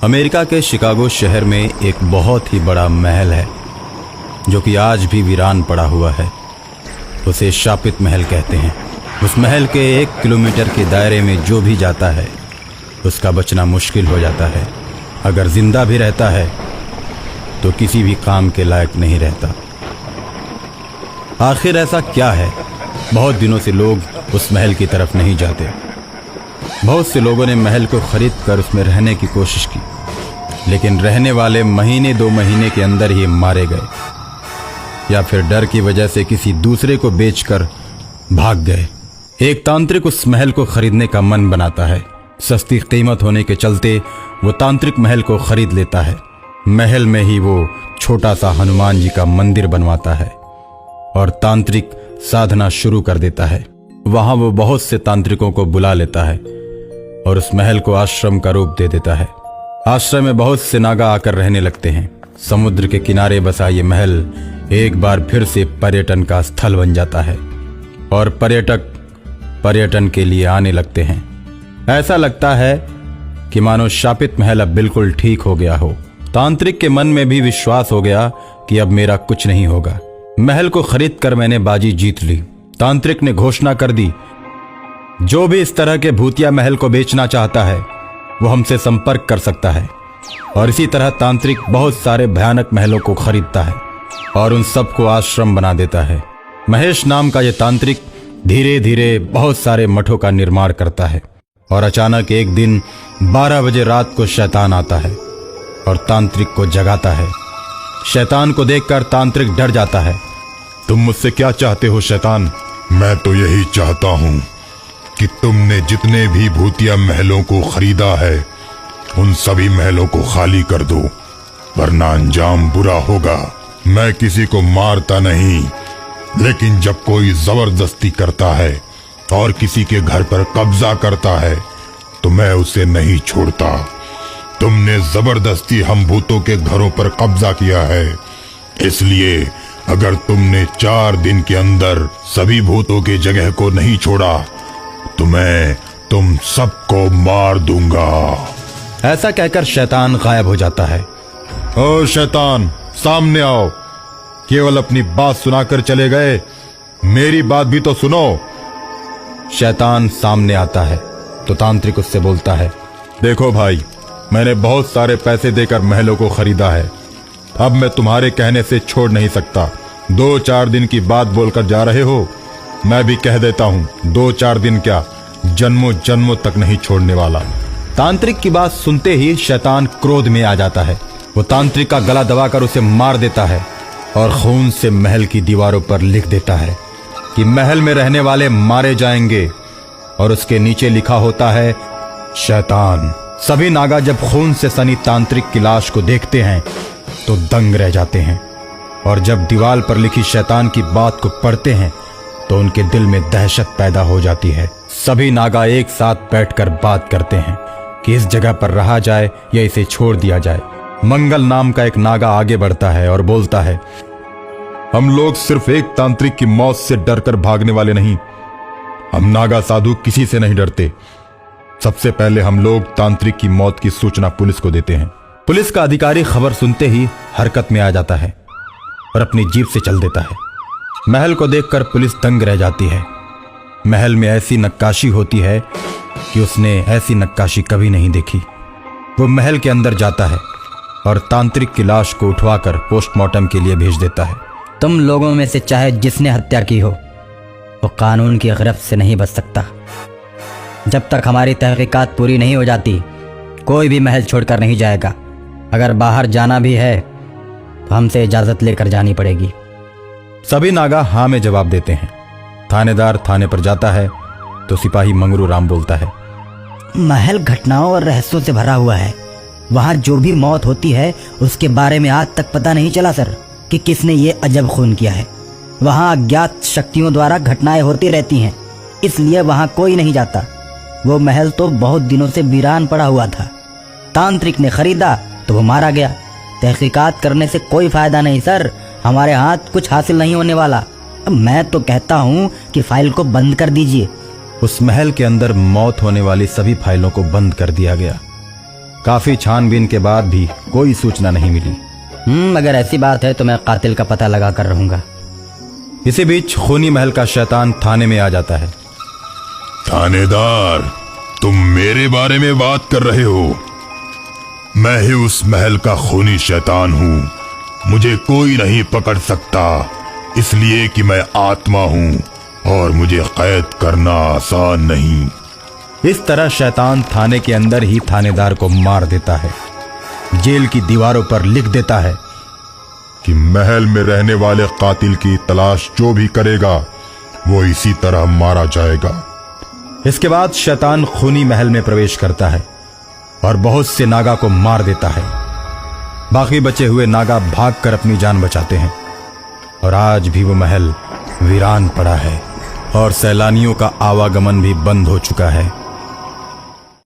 America के Chicago शहर में एक बहुत ही बड़ा महल है जो कि आज भी वीरान पड़ा हुआ है। उसे शापित महल कहते हैं। उस महल के 1 किलोमीटर के दायरे में जो भी जाता है उसका बचना मुश्किल हो जाता है। अगर जिंदा भी रहता है तो किसी भी काम के लायक नहीं रहता। आखिर ऐसा क्या है? बहुत दिनों से लोग उस महल की तरफ नहीं जाते। बहुत से लोगों ने महल को खरीद कर उसमें रहने की कोशिश की, लेकिन रहने वाले महीने 2 महीने के अंदर ही मारे गए या फिर डर की वजह से किसी दूसरे को बेचकर भाग गए। एक तांत्रिक उस महल को खरीदने का मन बनाता है। सस्ती कीमत होने के चलते वो तांत्रिक महल को खरीद लेता है। महल में ही वो छोटा सा हनुमान जी का मंदिर बनवाता है और तांत्रिक साधना शुरू कर देता है। वहां वो बहुत से तांत्रिकों को बुला लेता है और उस महल को आश्रम का रूप दे देता है। आश्रम में बहुत से नागा आकर रहने लगते हैं। समुद्र के किनारे बसा ये महल एक बार फिर से पर्यटन का स्थल बन जाता है और पर्यटक पर्यटन के लिए आने लगते हैं। ऐसा लगता है कि मानो शापित महल अब बिल्कुल ठीक हो गया हो। तांत्रिक के मन में भी विश्वास हो गया कि अब मेरा कुछ नहीं होगा। महल को खरीद कर मैंने बाजी जीत ली। तांत्रिक ने घोषणा कर दी, जो भी इस तरह के भूतिया महल को बेचना चाहता है वो हमसे संपर्क कर सकता है। और इसी तरह तांत्रिक बहुत सारे भयानक महलों को खरीदता है और उन सबको आश्रम बना देता है। महेश नाम का ये तांत्रिक धीरे धीरे बहुत सारे मठों का निर्माण करता है और अचानक एक दिन 12 बजे रात को शैतान आता है और तांत्रिक को जगाता है। शैतान को देखकर तांत्रिक डर जाता है। तुम मुझसे क्या चाहते हो शैतान? मैं तो यही चाहता हूँ कि तुमने जितने भी भूतिया महलों को खरीदा है उन सभी महलों को खाली कर दो, वरना अंजाम बुरा होगा। मैं किसी को मारता नहीं, लेकिन जब कोई जबरदस्ती करता है और किसी के घर पर कब्जा करता है तो मैं उसे नहीं छोड़ता। तुमने जबरदस्ती हम भूतों के घरों पर कब्जा किया है, इसलिए अगर तुमने 4 दिन के अंदर सभी भूतों की जगह को नहीं छोड़ा तो मैं तुम सबको मार दूंगा। ऐसा कहकर शैतान गायब हो जाता है। ओ शैतान, सामने आओ। केवल अपनी बात सुनाकर चले गए, मेरी बात भी तो सुनो। शैतान सामने आता है तो तांत्रिक उससे बोलता है, देखो भाई, मैंने बहुत सारे पैसे देकर महलों को खरीदा है। अब मैं तुम्हारे कहने से छोड़ नहीं सकता। 2-4 दिन की बात बोलकर जा रहे हो, मैं भी कह देता हूँ 2-4 दिन क्या, जन्मों जन्मों तक नहीं छोड़ने वाला। तांत्रिक की बात सुनते ही शैतान क्रोध में आ जाता है। वो तांत्रिक का गला दबाकर उसे मार देता है और खून से महल की दीवारों पर लिख देता है कि महल में रहने वाले मारे जाएंगे और उसके नीचे लिखा होता है शैतान। सभी नागा जब खून से सनी तांत्रिक की लाश को देखते हैं तो दंग रह जाते हैं और जब दीवार पर लिखी शैतान की बात को पढ़ते हैं तो उनके दिल में दहशत पैदा हो जाती है। सभी नागा एक साथ बैठकर बात करते हैं कि इस जगह पर रहा जाए या इसे छोड़ दिया जाए। मंगल नाम का एक नागा आगे बढ़ता है और बोलता है, हम लोग सिर्फ एक तांत्रिक की मौत से डरकर भागने वाले नहीं, हम नागा साधु किसी से नहीं डरते। सबसे पहले हम लोग तांत्रिक की मौत की सूचना पुलिस को देते हैं। पुलिस का अधिकारी खबर सुनते ही हरकत में आ जाता है और अपनी जीप से चल देता है। महल को देखकर पुलिस दंग रह जाती है। महल में ऐसी नक्काशी होती है कि उसने ऐसी नक्काशी कभी नहीं देखी। वो महल के अंदर जाता है और तांत्रिक की लाश को उठवाकर पोस्टमार्टम के लिए भेज देता है। तुम लोगों में से चाहे जिसने हत्या की हो वो कानून की गिरफ्त से नहीं बच सकता। जब तक हमारी तहकीकात पूरी नहीं हो जाती कोई भी महल छोड़कर नहीं जाएगा। अगर बाहर जाना भी है तो हमसे इजाजत लेकर जानी पड़ेगी। सभी नागा हाँ में जवाब देते हैं। थानेदार थाने पर जाता है तो सिपाही मंगरू राम बोलता है, महल घटनाओं और रहस्यों से भरा हुआ है। वहाँ जो भी मौत होती है उसके बारे में आज तक पता नहीं चला सर कि किसने ये अजब खून किया है। वहाँ अज्ञात शक्तियों द्वारा घटनाएं होती रहती हैं, इसलिए वहाँ कोई नहीं जाता। वो महल तो बहुत दिनों से वीरान पड़ा हुआ था। तांत्रिक ने खरीदा तो वो मारा गया। तहकीकात करने से कोई फायदा नहीं सर, हमारे हाथ कुछ हासिल नहीं होने वाला। मैं तो कहता हूँ कि फाइल को बंद कर दीजिए। उस महल के अंदर मौत होने वाली सभी फाइलों को बंद कर दिया गया। काफी छानबीन के बाद भी कोई सूचना नहीं मिली। अगर ऐसी बात है तो मैं कातिल का पता लगा कर रहूंगा। इसी बीच खूनी महल का शैतान थाने में आ जाता है। थानेदार, तुम मेरे बारे में बात कर रहे हो? मैं ही उस महल का खूनी शैतान हूँ। मुझे कोई नहीं पकड़ सकता, इसलिए कि मैं आत्मा हूँ और मुझे कैद करना आसान नहीं। इस तरह शैतान थाने के अंदर ही थानेदार को मार देता है। जेल की दीवारों पर लिख देता है कि महल में रहने वाले कातिल की तलाश जो भी करेगा वो इसी तरह मारा जाएगा। इसके बाद शैतान खूनी महल में प्रवेश करता है और बहुत से नागा को मार देता है। बाकी बचे हुए नागा भागकर अपनी जान बचाते हैं और आज भी वो महल वीरान पड़ा है और सैलानियों का आवागमन भी बंद हो चुका है।